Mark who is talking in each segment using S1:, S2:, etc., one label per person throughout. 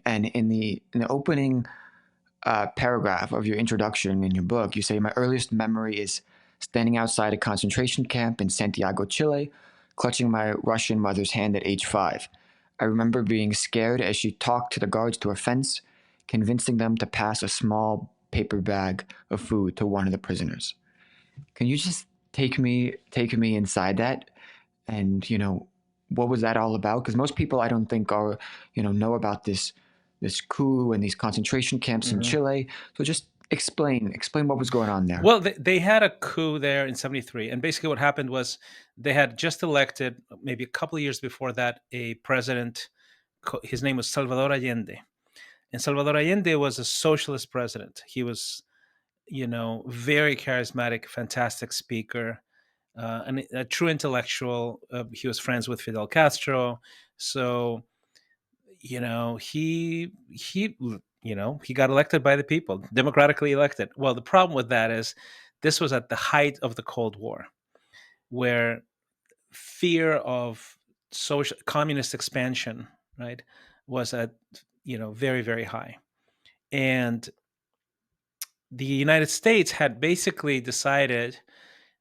S1: And in the opening paragraph of your introduction in your book, you say, "My earliest memory is standing outside a concentration camp in Santiago, Chile, clutching my Russian mother's hand at age 5. I remember being scared as she talked to the guards to a fence, convincing them to pass a small paper bag of food to one of the prisoners." Can you just take me inside that, and what was that all about? Because most people, I don't think, are know about this coup and these concentration camps in
S2: Mhm.
S1: Chile. So just explain what was going on there.
S2: Well, they had a coup there in '73, and basically what happened was they had just elected, maybe a couple of years before that, a president. His name was Salvador Allende, and Salvador Allende was a socialist president. He was, very charismatic, fantastic speaker, and a true intellectual. He was friends with Fidel Castro, so he got elected by the people, democratically elected. Well, the problem with that is this was at the height of the Cold War, where fear of social communist expansion, right, was at very, very high. And the United States had basically decided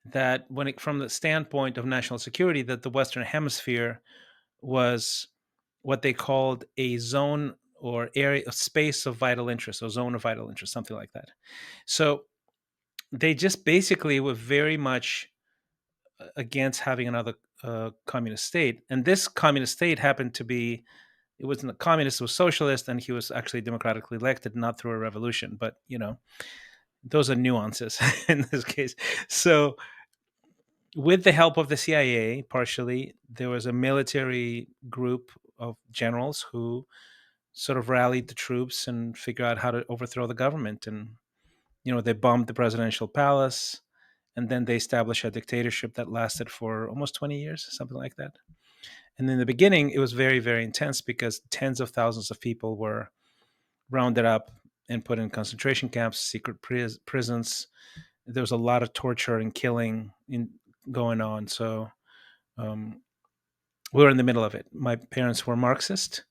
S2: that from the standpoint of national security, that the Western Hemisphere was what they called a zone or area, a space of vital interest, or zone of vital interest, something like that. So they just basically were very much against having another communist state. And this communist state happened to be, it wasn't a communist, it was socialist, and he was actually democratically elected, not through a revolution. But, those are nuances in this case. So, with the help of the CIA, partially, there was a military group of generals who sort of rallied the troops and figured out how to overthrow the government. And, they bombed the presidential palace, and then they established a dictatorship that lasted for almost 20 years, something like that. And in the beginning, it was very, very intense because tens of thousands of people were rounded up and put in concentration camps, secret prisons. There was a lot of torture and killing going on. So um, we were in the middle of it. My parents were Marxist.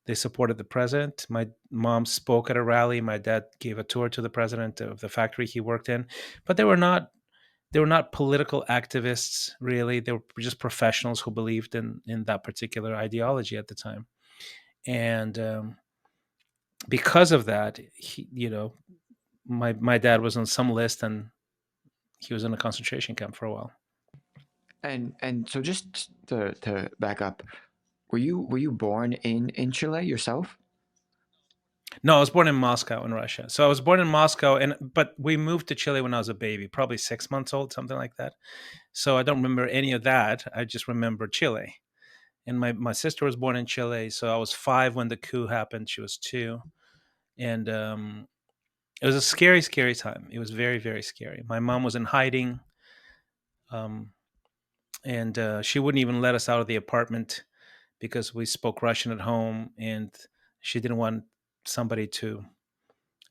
S2: They supported the president. My mom spoke at a rally. My dad gave a tour to the president of the factory he worked in. But they were not political activists, really. They were just professionals who believed in that particular ideology at the time. And because of that, my dad was on some list, and he was in a concentration camp for a while.
S1: And so just to back up, were you born in Chile yourself?
S2: No, I was born in Moscow, in Russia. So I was born in Moscow, but we moved to Chile when I was a baby, probably 6 months old, something like that. So I don't remember any of that. I just remember Chile. And my sister was born in Chile, so I was 5 when the coup happened. She was 2, and it was a scary, scary time. It was very, very scary. My mom was in hiding, um, and she wouldn't even let us out of the apartment because we spoke Russian at home, and she didn't want somebody to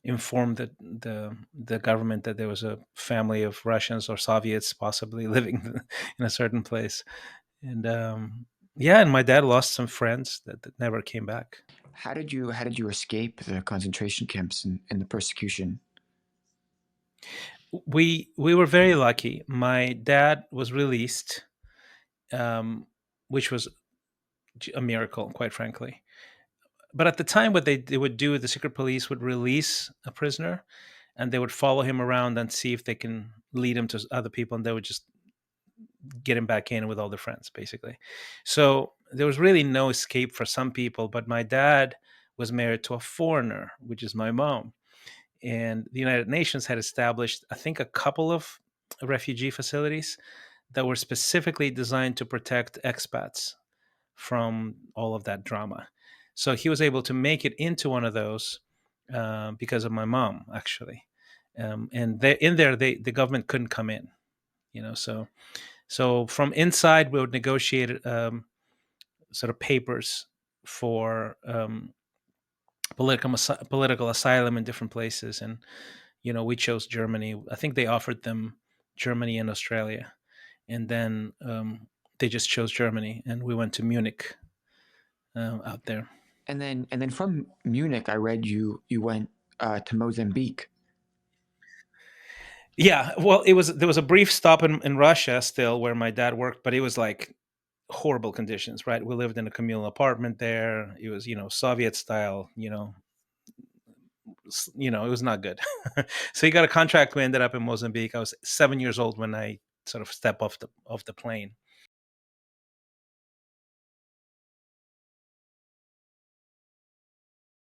S2: inform the government that there was a family of Russians or Soviets possibly living in a certain place. And yeah, and my dad lost some friends that never came back.
S1: How did you escape the concentration camps and the persecution?
S2: We were very lucky. My dad was released, um, which was a miracle, quite frankly. But at the time, what they would do, the secret police would release a prisoner, and they would follow him around and see if they can lead him to other people, and they would just get him back in with all their friends, basically. So there was really no escape for some people. But my dad was married to a foreigner, which is my mom, and the United Nations had established, I think, a couple of refugee facilities that were specifically designed to protect expats from all of that drama. So he was able to make it into one of those because of my mom, actually. And in there, the government couldn't come in. So from inside, we would negotiate sort of papers for political asylum in different places, and we chose Germany. I think they offered them Germany and Australia, and then they just chose Germany, and we went to Munich out there.
S1: and then from Munich, I read you went to Mozambique.
S2: Yeah, well, there was a brief stop in Russia still where my dad worked, but it was like horrible conditions, right? We lived in a communal apartment there. It was, Soviet style, it was not good. So he got a contract. We ended up in Mozambique. I was 7 years old when I sort of step off the plane.